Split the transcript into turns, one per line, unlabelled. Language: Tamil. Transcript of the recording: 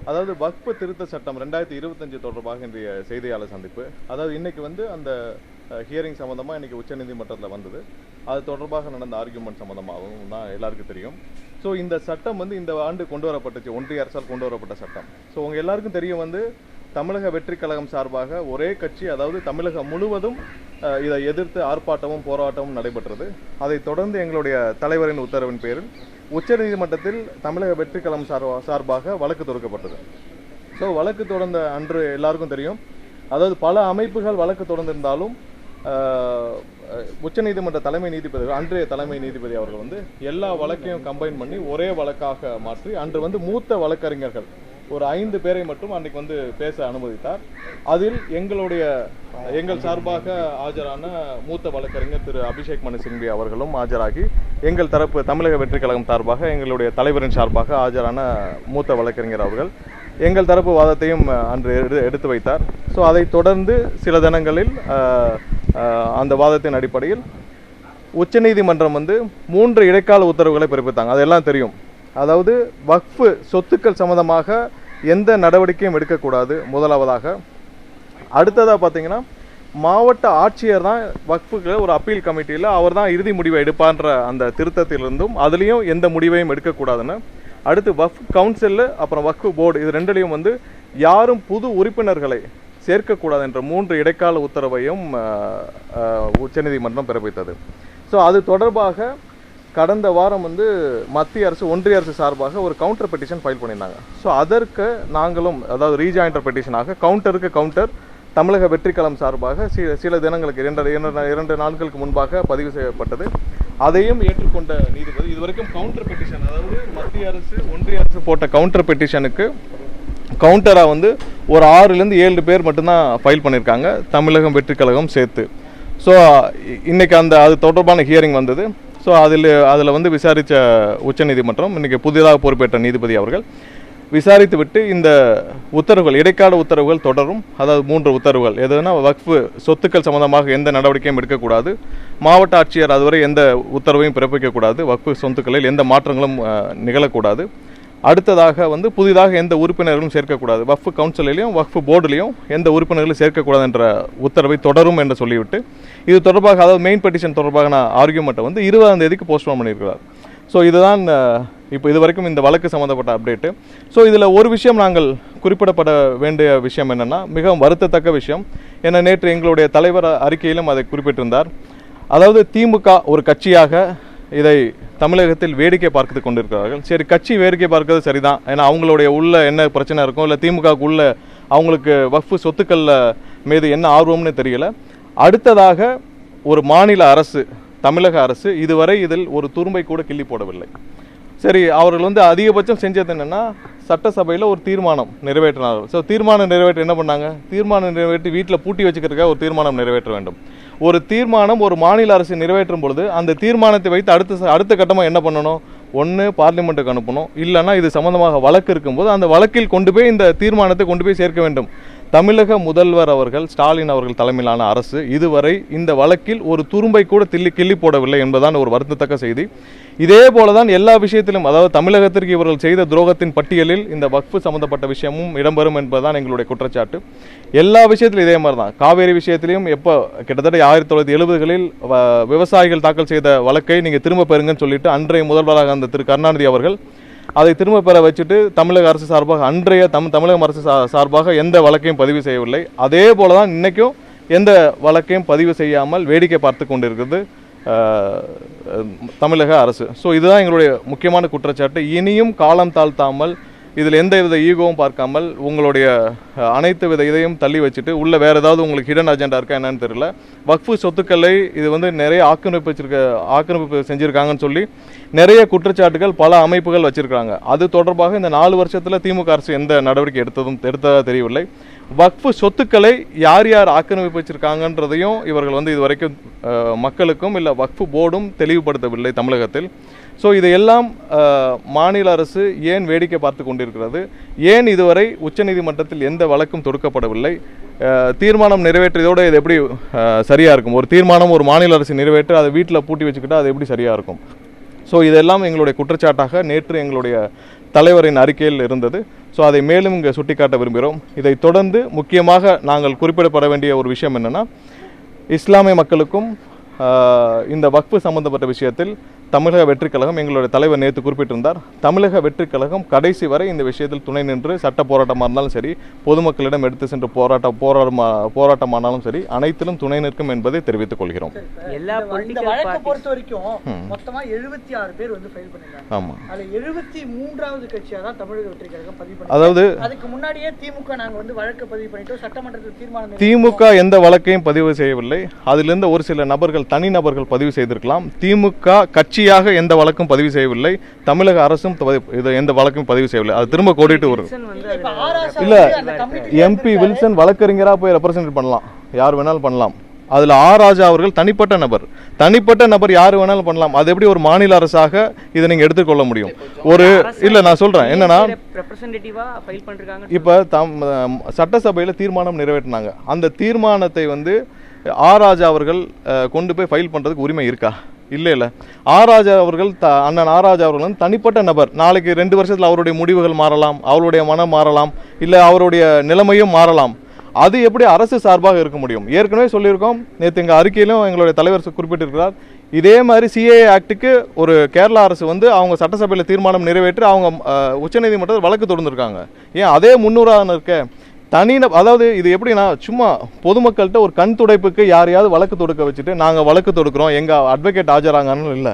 அதாவது வக்ஃபு திருத்த சட்டம் 2025 தொடர்பாக இன்றைய செய்தியாளர் சந்திப்பு. அதாவது இன்னைக்கு வந்து அந்த ஹியரிங் சம்மந்தமாக இன்னைக்கு உச்சநீதிமன்றத்தில் வந்தது. அது தொடர்பாக நடந்த ஆர்கியூமெண்ட் சம்மந்தமாகவும் தான் எல்லாருக்கும் தெரியும். ஸோ இந்த சட்டம் வந்து இந்த ஆண்டு கொண்டு வரப்பட்டுச்சு, ஒன்றிய அரசால் கொண்டு வரப்பட்ட சட்டம். ஸோ உங்கள் எல்லாருக்கும் தெரியும் வந்து தமிழக வெற்றி கழகம் சார்பாக ஒரே கட்சி, அதாவது தமிழகம் முழுவதும் இதை எதிர்த்து ஆர்ப்பாட்டமும் போராட்டமும் நடைபெற்றது. அதைத் தொடர்ந்து எங்களுடைய தலைவரின் உத்தரவின் பேரில் உச்சநீதிமன்றத்தில் தமிழக வெற்றி கழகம் சார்பாக வழக்கு தொடுக்கப்பட்டது. ஸோ வழக்கு தொடர்ந்த அன்று எல்லாருக்கும் தெரியும், அதாவது பல அமைப்புகள் வழக்கு தொடர்ந்திருந்தாலும் உச்சநீதிமன்ற தலைமை நீதிபதி, அன்றைய தலைமை நீதிபதி அவர்கள் வந்து எல்லா வழக்கையும் கம்பைன் பண்ணி ஒரே வழக்காக மாற்றி அன்று வந்து மூத்த வழக்கறிஞர்கள் ஒரு 5 பேரை மட்டும் அன்றைக்கு வந்து பேச அனுமதித்தார். அதில் எங்கள் சார்பாக ஆஜரான மூத்த வழக்கறிஞர் திரு அபிஷேக் மனு சிங்வி அவர்களும் ஆஜராகி எங்கள் தரப்பு தமிழக வெற்றி கழகம் சார்பாக எங்களுடைய தலைவரின் சார்பாக ஆஜரான மூத்த வழக்கறிஞர் அவர்கள் எங்கள் தரப்பு வாதத்தையும் அன்று எடுத்து வைத்தார். ஸோ அதைத் தொடர்ந்து சில தினங்களில் அந்த வாதத்தின் அடிப்படையில் உச்சநீதிமன்றம் வந்து 3 இடைக்கால உத்தரவுகளை பிறப்பித்தாங்க. அதெல்லாம் தெரியும். அதாவது வக்ஃபு சொத்துக்கள் சம்பந்தமாக எந்த நடவடிக்கையும் எடுக்கக்கூடாது முதலாவதாக. அடுத்ததாக பார்த்தீங்கன்னா மாவட்ட ஆட்சியர் தான் வக்ஃபுக்கு ஒரு அப்பீல் கமிட்டியில் அவர் தான் இறுதி முடிவை எடுப்பான்ற அந்த திருத்தத்திலிருந்தும் அதுலேயும் எந்த முடிவையும் எடுக்கக்கூடாதுன்னு. அடுத்து வக்ஃப் கவுன்சில் அப்புறம் வக்ஃபு போர்டு இது ரெண்டுலேயும் வந்து யாரும் புது உறுப்பினர்களை சேர்க்கக்கூடாது என்ற 3 இடைக்கால உத்தரவையும் உச்சநீதிமன்றம் பிறப்பித்தது. ஸோ அது தொடர்பாக கடந்த வாரம் வந்து மத்திய அரசு ஒன்றிய அரசு சார்பாக ஒரு கவுண்டர் பெட்டிஷன் ஃபைல் பண்ணியிருந்தாங்க. ஸோ அதற்கு நாங்களும், அதாவது ரீஜாயின்டர் பெட்டிஷனாக கவுண்டருக்கு கவுண்டர் தமிழக வெற்றி கழகம் சார்பாக சில தினங்களுக்கு 2 நாட்களுக்கு முன்பாக பதிவு செய்யப்பட்டது. அதையும் ஏற்றுக்கொண்ட நீதிபதி இதுவரைக்கும் கவுண்டர் பெட்டிஷன், அதாவது மத்திய அரசு ஒன்றிய அரசு போட்ட கவுண்டர் பெட்டிஷனுக்கு கவுண்டராக வந்து ஒரு 6லேருந்து 7 பேர் மட்டும்தான் ஃபைல் பண்ணியிருக்காங்க, தமிழகம் வெற்றி கழகம் சேர்த்து. ஸோ இன்னைக்கு அது தொடர்பான ஹியரிங் வந்தது. ஸோ அதில் வந்து விசாரித்த உச்சநீதிமன்றம் இன்றைக்கி புதிதாக பொறுப்பேற்ற நீதிபதி அவர்கள் விசாரித்து விட்டு இந்த உத்தரவுகள், இடைக்கால உத்தரவுகள் தொடரும். அதாவது 3 உத்தரவுகள் எதுனா, வக்ஃபு சொத்துக்கள் சம்பந்தமாக எந்த நடவடிக்கையும் எடுக்கக்கூடாது, மாவட்ட ஆட்சியர் அதுவரை எந்த உத்தரவையும் பிறப்பிக்கக்கூடாது, வக்ஃபு சொத்துக்களில் எந்த மாற்றங்களும் நிகழக்கூடாது. அடுத்ததாக வந்து புதிதாக எந்த உறுப்பினர்களும் சேர்க்கக்கூடாது, வக்ஃபு கவுன்சிலையும் வக்ஃபு போர்டுலையும் எந்த உறுப்பினர்களும் சேர்க்கக்கூடாது என்ற உத்தரவை தொடரும் என்று சொல்லிவிட்டு இது தொடர்பாக, அதாவது மெயின் பெட்டிஷன் தொடர்பாக ஆர்கியூமெண்ட்டை வந்து 20ஆம் தேதிக்கு போஸ்ட்போன் பண்ணியிருக்கிறார். ஸோ இதுதான் இப்போ இதுவரைக்கும் இந்த வழக்கு சம்மந்தப்பட்ட அப்டேட்டு. ஸோ இதில் ஒரு விஷயம் நாங்கள் குறிப்பிடப்பட வேண்டிய விஷயம் என்னென்னா, மிகவும் வருத்தத்தக்க விஷயம். ஏன்னா நேற்று எங்களுடைய தலைவர் அறிக்கையிலும் அதை குறிப்பிட்டிருந்தார். அதாவது திமுக ஒரு கட்சியாக இதை தமிழகத்தில் வேடிக்கை பார்த்து கொண்டிருக்கிறார்கள். சரி, கட்சி வேடிக்கை பார்க்கிறது சரிதான். ஏன்னா அவங்களுடைய உள்ள என்ன பிரச்சனை இருக்கும், இல்லை திமுகவுக்கு உள்ள அவங்களுக்கு வக்ஃபு சொத்துக்கள் மீது என்ன ஆர்வம்னு தெரியல. அடுத்ததாக ஒரு மாநில அரசு, தமிழக அரசு இதுவரை இதில் ஒரு துரும்பை கூட கிள்ளி போடவில்லை. சரி, அவர்கள் வந்து அதிகபட்சம் செஞ்சது என்னென்னா, சட்டசபையில் ஒரு தீர்மானம் நிறைவேற்றினார்கள். ஸோ தீர்மானம் நிறைவேற்ற என்ன பண்ணாங்க, தீர்மானம் நிறைவேற்றி வீட்டில் பூட்டி வச்சுக்கிறதுக்காக ஒரு தீர்மானம் நிறைவேற்ற வேண்டும். ஒரு தீர்மானம் ஒரு மாநில அரசு நிறைவேற்றும் பொழுது அந்த தீர்மானத்தை வைத்து அடுத்த கட்டமாக என்ன பண்ணணும், ஒன்று பார்லிமெண்ட்டுக்கு அனுப்பணும், இல்லைன்னா இது சம்மந்தமாக வழக்கு இருக்கும்போது அந்த வழக்கில் கொண்டு போய் இந்த தீர்மானத்தை கொண்டு போய் சேர்க்க வேண்டும். தமிழக முதல்வர் அவர்கள், ஸ்டாலின் அவர்கள் தலைமையிலான அரசு இதுவரை இந்த வழக்கில் ஒரு துரும்பை கூட கிள்ளி போடவில்லை என்பதுதான் ஒரு வருத்தத்தக்க செய்தி. இதே போலதான் எல்லா விஷயத்திலும், அதாவது தமிழகத்திற்கு இவர்கள் செய்த துரோகத்தின் பட்டியலில் இந்த வக்ஃபு சம்பந்தப்பட்ட விஷயமும் இடம்பெறும் என்பதுதான் எங்களுடைய குற்றச்சாட்டு. எல்லா விஷயத்திலும் இதே மாதிரி தான். காவேரி விஷயத்திலையும் எப்போ கிட்டத்தட்ட 1970களில் விவசாயிகள் தாக்கல் செய்த வழக்கை நீங்கள் திரும்ப பெறுங்கன்னு சொல்லிட்டு அன்றைய முதல்வராக அந்த திரு கருணாநிதி அவர்கள் அதை திரும்ப பெற வச்சுட்டு தமிழக அரசு சார்பாக அன்றைய தமிழக அரசு சார்பாக எந்த வழக்கையும் பதிவு செய்யவில்லை. அதே போல தான் இன்றைக்கும் எந்த வழக்கையும் பதிவு செய்யாமல் வேடிக்கை பார்த்து கொண்டிருக்கிறது தமிழக அரசு. ஸோ இதுதான் எங்களுடைய முக்கியமான குற்றச்சாட்டு. இனியும் காலம் தாழ்த்தாமல் இதில் எந்த வித ஈகோவும் பார்க்காமல் உங்களுடைய அனைத்து வித இதையும் தள்ளி வச்சுட்டு உள்ள வேறு ஏதாவது உங்களுக்கு ஹிடன் அஜெண்டா இருக்கா என்னன்னு தெரியல. வக்ஃபு சொத்துக்களை இது வந்து நிறைய ஆக்கிரமிப்பு செஞ்சுருக்காங்கன்னு சொல்லி நிறைய குற்றச்சாட்டுகள் பல அமைப்புகள் வச்சுருக்காங்க. அது தொடர்பாக இந்த 4 வருஷத்தில் திமுக அரசு எந்த நடவடிக்கை எடுத்ததாக தெரியவில்லை. வக்ஃபு சொத்துக்களை யார் யார் ஆக்கிரமிப்பு வச்சிருக்காங்கன்றதையும் இவர்கள் வந்து இதுவரைக்கும் மக்களுக்கும் இல்லை வக்ஃபு போர்டும் தெளிவுபடுத்தவில்லை தமிழகத்தில். ஸோ இதையெல்லாம் மாநில அரசு ஏன் வேடிக்கை பார்த்து கொண்டிருக்கிறது, ஏன் இதுவரை உச்சநீதிமன்றத்தில் எந்த வழக்கும் தொடுக்கப்படவில்லை, தீர்மானம் நிறைவேற்றியதோடு இது எப்படி சரியாக இருக்கும், ஒரு தீர்மானம் ஒரு மாநில அரசு நிறைவேற்றி அதை வீட்டில் பூட்டி வச்சுக்கிட்டா அது எப்படி சரியாக இருக்கும். ஸோ இதெல்லாம் எங்களுடைய குற்றச்சாட்டாக நேற்று எங்களுடைய தலைவரின் அறிக்கையில் இருந்தது. ஸோ அதை மேலும் இங்கே சுட்டிக்காட்ட விரும்புகிறோம். இதை தொடர்ந்து முக்கியமாக நாங்கள் குறிப்பிடப்பட வேண்டிய ஒரு விஷயம் என்னென்னா, இஸ்லாமிய மக்களுக்கும் இந்த வக்ஃபு சம்பந்தப்பட்ட விஷயத்தில் தமிழக வெற்றிக் கழகம், எங்களுடைய தலைவர் நேற்று குறிப்பிட்டிருந்தார், தமிழக வெற்றிக் கழகம் கடைசி வரை இந்த விஷயத்தில் துணை நின்று சட்ட போராட்டமாக இருந்தாலும் சரி, பொதுமக்களிடம் எடுத்து சென்று போராட்டமானாலும் சரி, அனைத்திலும் துணை நிற்கும் என்பதை தெரிவித்துக் கொள்கிறோம்.
எல்லா வழக்கை பொறுத்த வரைக்கும் மொத்தமா 76 பேர் வந்து ஃபைல் பண்ணிருக்காங்க. ஆமா, அதுல 73வது கட்சியா தான் தமிழக வெற்றிக் கழகம் பதிவு பண்ணி. அதாவது அதுக்கு முன்னாடியே திமுக நாங்க வந்து வழக்கு பதிவு பண்ணிட்டோம், சட்டமன்றத்தில் தீர்மானம்.
திமுக எந்த வழக்கையும் பதிவு செய்யவில்லை. அதிலிருந்து ஒரு சில நபர்கள், தனிநபர்கள் பதிவு செய்திருக்கலாம். திமுக கட்சியாக எந்த வழக்கும் பதிவு செய்யவில்லை. தமிழக அரசும் எந்த வழக்கும் பதிவு செய்யவில்லை. அது திரும்ப கோடிட்டு வரும். இல்ல, எம்பி வில்சன் வழக்கறிஞரா போய் ரெப்ரசன்ட் பண்ணலாம், யார் வேணாலும் பண்ணலாம். அதுல ராஜா அவர்கள் தனிப்பட்ட நபர் யாரு வேணாலும் பண்ணலாம். அது எப்படி ஒரு மாநில அரசாக இதை நீங்க எடுத்துக்கொள்ள முடியும்? ஒரு இல்ல, நான் சொல்றேன் என்னன்னா, இப்ப சட்டசபையில தீர்மானம் நிறைவேற்றினாங்க. அந்த தீர்மானத்தை வந்து ராஜா அவர்கள் கொண்டு போய் ஃபைல் பண்றதுக்கு உரிமை இருக்கா? இல்ல. ராஜா அவர்கள் அண்ணன் ராஜா அவர்கள் வந்து தனிப்பட்ட நபர். நாளைக்கு 2 வருஷத்துல அவருடைய முடிவுகள் மாறலாம், அவருடைய மனம் மாறலாம், இல்ல அவருடைய நிலைமையும் மாறலாம். அது எப்படி அரசு சார்பாக இருக்க முடியும்? ஏற்கனவே சொல்லியிருக்கோம், நேற்று எங்கள் அறிக்கையிலும் எங்களுடைய தலைவர் குறிப்பிட்டிருக்கிறார். இதே மாதிரி சிஏஏ ஆக்டுக்கு ஒரு கேரளா அரசு வந்து அவங்க சட்டசபையில் தீர்மானம் நிறைவேற்றி அவங்க உச்சநீதிமன்றத்தில் வழக்கு தொடர்ந்துருக்காங்க. ஏன் அதே முன்னுதாரணம் இருக்க அதாவது இது எப்படின்னா, சும்மா பொதுமக்கள்கிட்ட ஒரு கண் துடைப்புக்கு யாரையாவது வழக்கு தொடுக்க வச்சுட்டு நாங்கள் வழக்கு தொடுக்கிறோம், எங்கள் அட்வொகேட் ஆஜராங்கன்னு இல்லை.